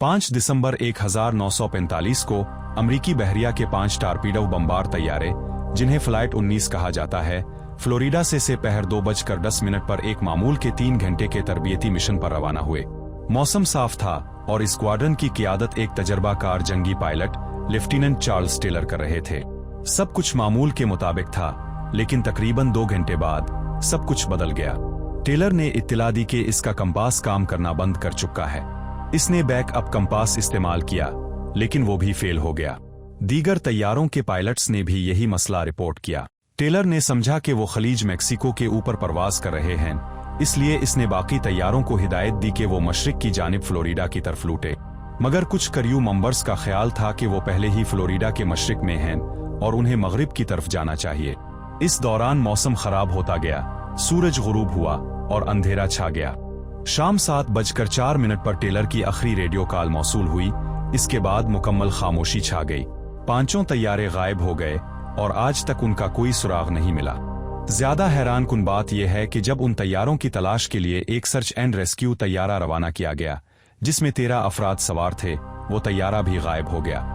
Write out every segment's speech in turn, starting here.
5 दिसंबर 1945 को अमरीकी बहरिया के 5 टारपीडो बमबार तैयारे, जिन्हें फ्लाइट 19 कहा जाता है, फ्लोरिडा से पहर 2:10 पर एक मामूल के 3 घंटे के तरबियती मिशन पर रवाना हुए। मौसम साफ था और स्क्वाड्रन की क़ियादत एक तजर्बाकार जंगी पायलट लेफ्टिनेंट चार्ल्स टेलर कर रहे थे। सब कुछ मामूल के मुताबिक था, लेकिन तकरीबन 2 घंटे बाद सब कुछ बदल गया। टेलर ने इत्तला दी कि इसका कंपास काम करना बंद कर चुका है। इसने बैकअप कंपास इस्तेमाल किया, लेकिन वो भी फेल हो गया। दीगर तैयारों के पायलट्स ने भी यही मसला रिपोर्ट किया। टेलर ने समझा कि वो खलीज मेक्सिको के ऊपर परवाज कर रहे हैं, इसलिए इसने बाकी तैयारों को हिदायत दी कि वो मशरिक की जानिब फ्लोरिडा की तरफ लूटे। मगर कुछ क्रू मेंबर्स का ख्याल था कि वो पहले ही फ्लोरिडा के मशरिक में हैं और उन्हें मगरिब की तरफ जाना चाहिए। इस दौरान मौसम खराब होता गया, सूरज गुरूब हुआ और अंधेरा छा गया। शाम 7:04 पर टेलर की आखिरी रेडियो कॉल मौसूल हुई। इसके बाद मुकम्मल खामोशी छा गई। 5 तैयारे गायब हो गए और आज तक उनका कोई सुराग नहीं मिला। ज्यादा हैरान कुन बात यह है कि जब उन तैयारों की तलाश के लिए एक सर्च एंड रेस्क्यू तैयारा रवाना किया गया, जिसमें 13 अफराद सवार थे, वो तैयारा भी गायब हो गया।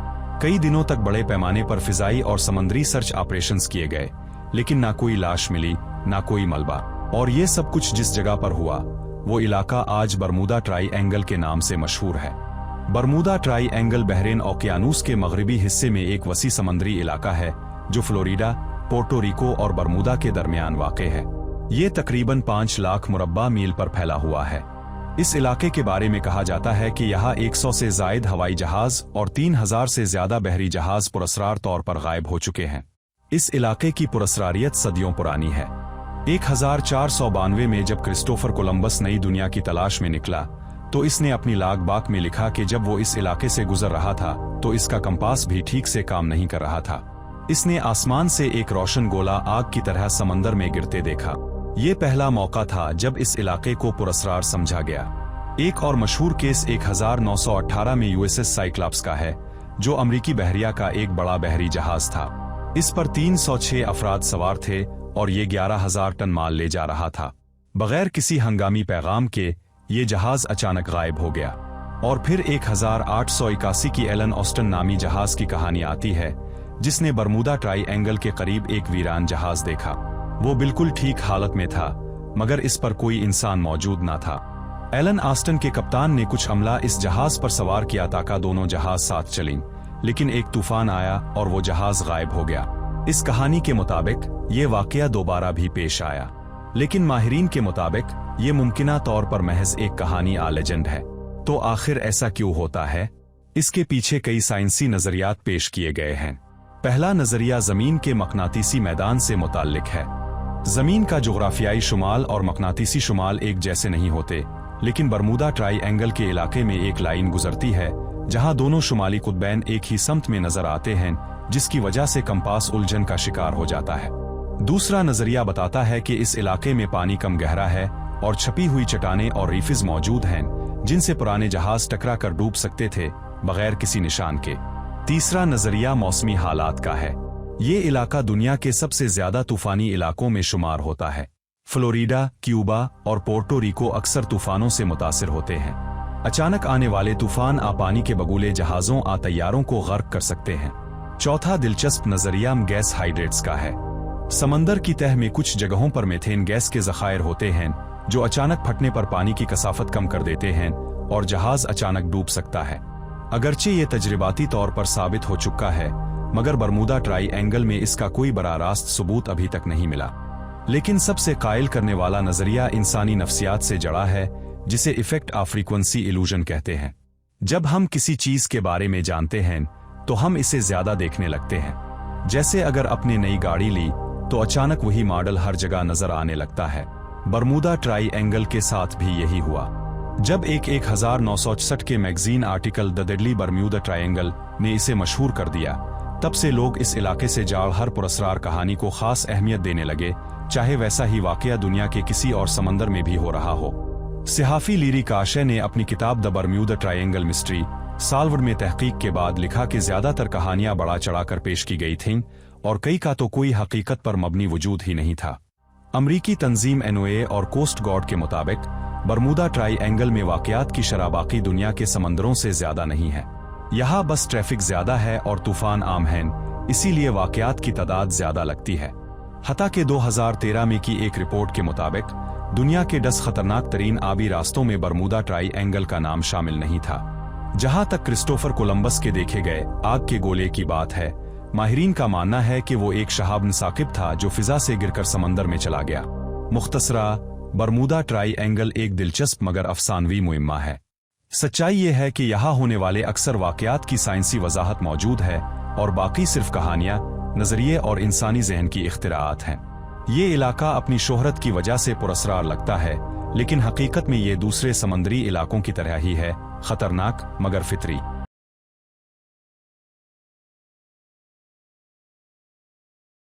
कई दिनों तक बड़े पैमाने पर फिजाई और समंदरी सर्च ऑपरेशंस किए गए, लेकिन ना कोई लाश मिली, ना कोई मलबा। और ये सब कुछ जिस जगह पर हुआ, वो इलाका आज बरमूदा ट्राईएंगल के नाम से मशहूर है। बरमूदा ट्राईएंगल बहरेन ओकियानूस के मगरबी हिस्से में एक वसी समंदरी इलाका है, जो फ्लोरिडा, पोर्टो रिको और बरमूदा के दरमियान वाक़े है। ये तकरीबन 5 लाख मुरब्बा मील पर फैला हुआ है। इस इलाके के बारे में कहा जाता है कि यहाँ 100 से ज़ायद हवाई जहाज और 3000 से ज्यादा बहरी जहाज पुरस्रार तौर पर गायब हो चुके हैं। इस इलाके की पुरस्रारियत सदियों पुरानी है। 1492 में जब क्रिस्टोफर कोलंबस नई दुनिया की तलाश में निकला, तो इसने अपनी लाग बाग में लिखा कि जब वो इस इलाके से गुजर रहा था तो इसका कंपास भी ठीक से काम नहीं कर रहा था। इसने आसमान से एक रोशन गोला आग की तरह समंदर में गिरते देखा। ये पहला मौका था जब इस इलाके को पुरस्रार समझा गया। एक और मशहूर केस 1918 में यूएसएस साइक्लॉप्स का है, जो अमरीकी बहरिया का एक बड़ा बहरी जहाज था। इस पर 306 अफराद सवार थे और ये 11,000 टन माल ले जा रहा था। बगैर किसी हंगामी पैगाम के ये जहाज अचानक गायब हो गया। और फिर 1881 की एलन ऑस्टन नामी जहाज की कहानी आती है, जिसने बरमूदा ट्राईएंगल के करीब एक वीरान जहाज देखा। वो बिल्कुल ठीक हालत में था, मगर इस पर कोई इंसान मौजूद ना था। एलन ऑस्टन के कप्तान ने कुछ अमला इस जहाज पर सवार किया ताकि दोनों जहाज साथ चलें, लेकिन एक तूफान आया और वो जहाज गायब हो गया। इस कहानी के मुताबिक ये वाकया दोबारा भी पेश आया, लेकिन माहिरीन के मुताबिक ये मुमकिना तौर पर महज एक कहानी लेजेंड है। तो आखिर ऐसा क्यों होता है? इसके पीछे कई साइंसी नजरियात पेश किए गए हैं। पहला नजरिया जमीन के मकनातीसी मैदान से मुताल्लिक है। जमीन का जोग्राफियाई शुमाल और मकनातीसी शुमाल एक जैसे नहीं होते, लेकिन बरमूदा ट्राईएंगल के इलाके में एक लाइन गुजरती है जहां दोनों शुमाली कुतबैन एक ही समत में नजर आते हैं, जिसकी वजह से कंपास उलझन का शिकार हो जाता है। दूसरा नजरिया बताता है कि इस इलाके में पानी कम गहरा है और छपी हुई चट्टानें और रीफिज मौजूद हैं, जिनसे पुराने जहाज टकरा कर डूब सकते थे बगैर किसी निशान के। तीसरा नजरिया मौसमी हालात का है। ये इलाका दुनिया के सबसे ज्यादा तूफानी इलाकों में शुमार होता है। फ्लोरिडा, क्यूबा और पोर्टो रिको अक्सर तूफानों से मुतासिर होते हैं। अचानक आने वाले तूफान पानी के बगुले जहाजों तैयारों को गर्क कर सकते हैं। चौथा दिलचस्प नजरिया गैस हाइड्रेट्स का है। समंदर की तह में कुछ जगहों पर मीथेन गैस के ज़खायर होते हैं, जो अचानक फटने पर पानी की कसाफत कम कर देते हैं और जहाज अचानक डूब सकता है। अगरचे ये तजरिबाती तौर पर साबित हो चुका है, मगर बरमूदा ट्राईएंगल में इसका कोई बराह रास्त सबूत अभी तक नहीं मिला। लेकिन सबसे कायल करने वाला नजरिया इंसानी नफ्सियात से जड़ा है, जिसे इफेक्ट ऑफ फ्रीक्वेंसी इल्यूजन कहते हैं। जब हम किसी चीज के बारे में जानते हैं तो हम इसे ज्यादा देखने लगते हैं। जैसे अगर अपने नई गाड़ी ली तो अचानक वही मॉडल हर जगह नजर आने लगता है। बरमूदा ट्राईएंगल के साथ भी यही हुआ। जब 1964 के magazine article the deadly Bermuda triangle ने इसे मशहूर कर दिया, तब से लोग इस इलाके से जाड़ हर पुरस्कार कहानी को खास अहमियत देने लगे, चाहे वैसा ही वाकया दुनिया के किसी और समंदर में भी हो रहा हो। सहाफ़ी लीरी काशे ने अपनी किताब द बरम्यूदा ट्रायंगल मिस्ट्री साल्वड में तहकीक के बाद लिखा कि ज्यादातर कहानियां बड़ा चढ़ाकर पेश की गई थीं और कई का तो कोई हकीकत पर मबनी वजूद ही नहीं था। अमरीकी तंजीम NOAA और कोस्ट गार्ड के मुताबिक बरमूदा ट्राईएंगल में वाकयात की शरह बाकी दुनिया के समंदरों से ज्यादा नहीं है। यहाँ बस ट्रैफिक ज्यादा है और तूफान आम हैं, इसीलिए वाकयात की तादाद ज्यादा लगती है। हता के 2013 में की एक रिपोर्ट के मुताबिक दुनिया के 10 खतरनाक तरीन आबी रास्तों में बरमूदा ट्राईएंगल का नाम शामिल नहीं था। जहां तक क्रिस्टोफर कोलंबस के देखे गए आग के गोले की बात है, माहिरीन का मानना है कि वो एक शहाब साकिब था जो फिजा से गिरकर समंदर में चला गया। मुख्तसरा, बरमूदा ट्राईएंगल एक दिलचस्प मगर अफसानवी मुहिम्मा है। सच्चाई ये है कि यहाँ होने वाले अक्सर वाकयात की साइंसी वजाहत मौजूद है और बाकी सिर्फ कहानियां, नजरिए और इंसानी जहन की इख्तिराआत हैं। ये इलाका अपनी शोहरत की वजह से पुरस्रार लगता है, लेकिन हकीकत में ये दूसरे समंदरी इलाकों की तरह ही है, खतरनाक मगर फितरी।